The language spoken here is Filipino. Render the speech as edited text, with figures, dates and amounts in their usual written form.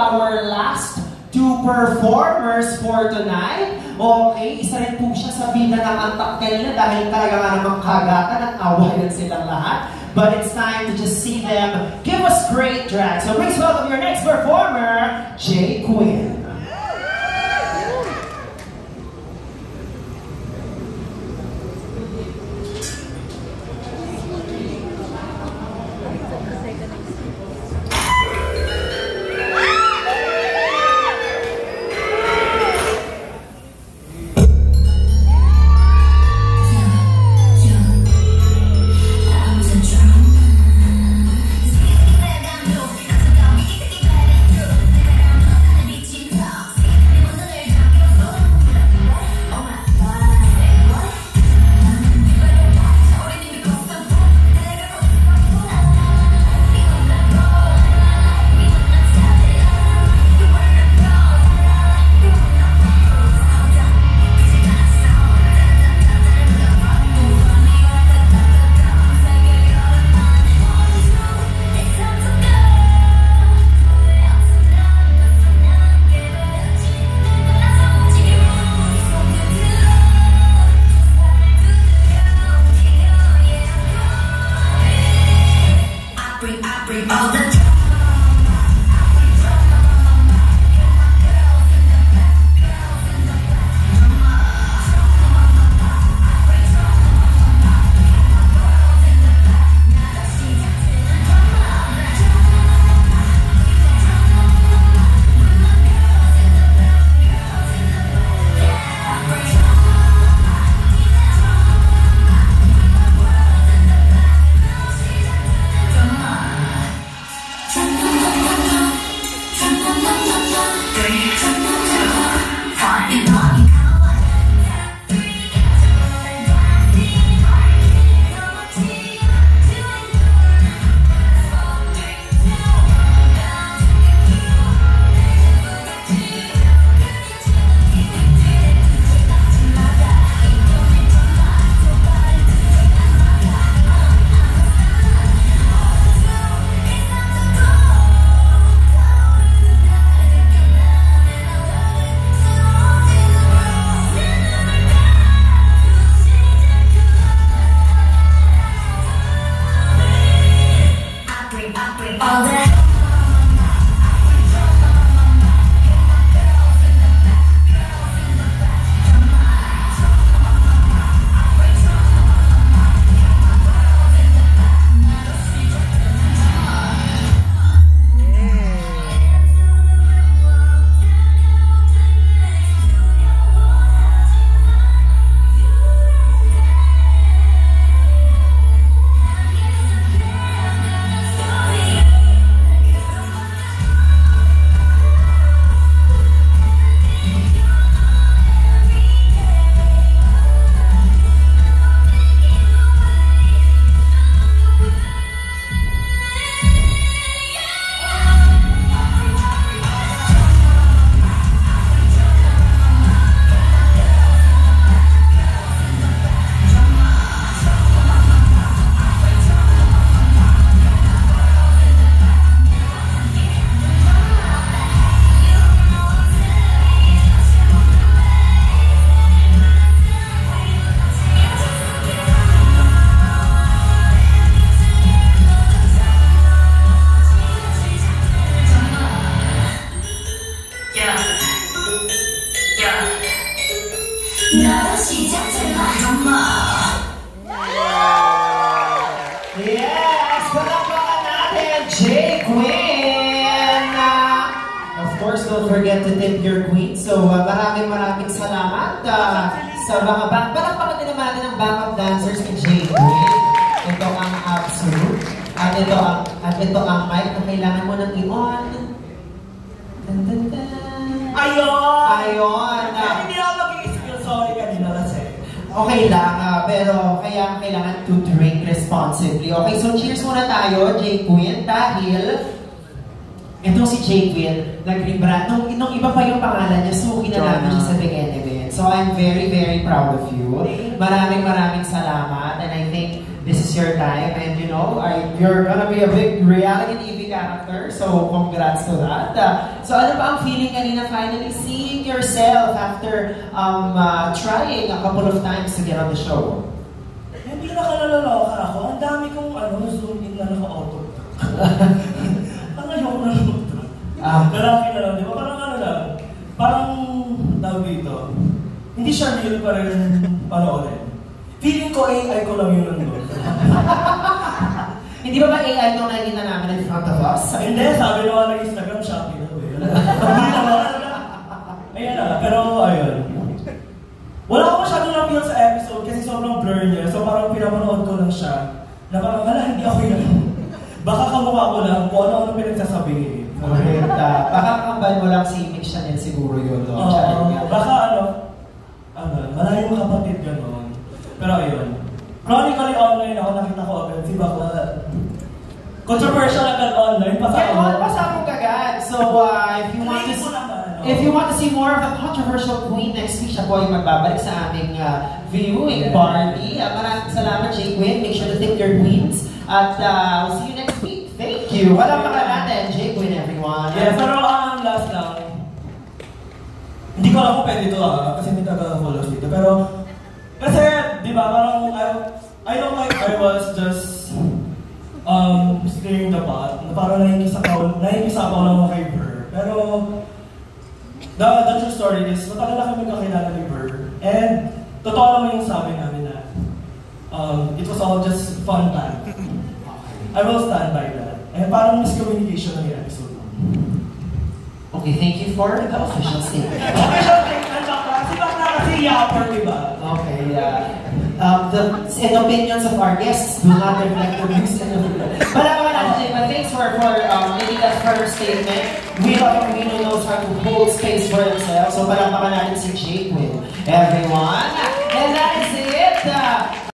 our last two performers for tonight. Okay, isa rin po siya sa bida ng antak kanina dahil talaga nga namang kagatan at awayan silang lahat. But it's time to just see them give us great drag. So please welcome your next performer, Jay Quinn. Yes! Palakpakan natin, Jay Quinn! Of course, don't forget to tip your queen. So, maraming salamat sa mga palakpakan din naman natin ang backup dancers ni Jay Quinn. Ito ang absolute. At ito ang mic na kailangan mo nang i-on. Ayun! Ayun! Hindi ako mag-i-skill, sorry kanina kasi. Okay lang, pero kaya kailangan to drink responsibly. Okay, so cheers muna tayo, Jay Quinn, dahil itong si Jay Quinn, nag-rebrand. Nung iba pa yung pangalan niya, suki na namin siya sa Big Event. So I'm very, very proud of you. Maraming salamat, and I think this is your time, and you know, you're gonna be a big reality TV character. So, congrats to that. So, ano ba ang feeling kanina finally seeing yourself after trying a couple of times to get on the show? Hindi nakalalaloka ako. Ang dami kong zoom in na naka-auto. Ang ayoko na naka-auto. Lalaki na lang, di ba? Parang lang. Parang tawag dito. Hindi siya real pa rin panoorin. Feeling ko AI ko lang yun nandun. Hindi ba AI itong nakikita namin in front of us? Hindi, sabi naman ng Instagram, Shopee na. Hindi naman. Ayan na, pero ayun. Wala ko masyadong na-feel sa episode kasi sobrang blur niya. So parang pinapanood ko lang siya. Na parang, hindi ako yun. Baka kamukha ko lang kung ano-ano pinagsasabihin. Correct. Baka kakambal mo lang si Mick Chanel siguro yun. Baka malayong kapatid gano'n. Pero ayun. Chronically online ako, nakita ko agad si Bakla. Controversial agad online, pasabog agad. So, if you want to see more of a controversial queen next week, siya po ay magbabalik sa aming viewing party. Maraming salamat, Jay Quinn. Make sure to tip your queens. At we'll see you next week. Thank you. Walang maka natin, Jay Quinn, everyone. Yeah, pero last lang. Hindi ko alam kung pwede ito kasi may taga-follows dito. Pero, kasi, di ba, parang, I don't like I was just stirring the pot. Parang nakikisapaw lang ako kay Burr. Pero, the true story is, matagal na kami kakilala ni Burr. And, totoo naman yung sabi namin na it was all just fun time. I will stand by that. And parang miscommunication na yung episode. Okay, thank you for the official statement. Official statement, si Bakla kasi yapper, di ba? Okay, the opinions of our guests do not reflect the views and opinions. But thanks for making that first statement. Rino knows how to hold space for himself. So palakpakan natin si Jay Quinn. Everyone.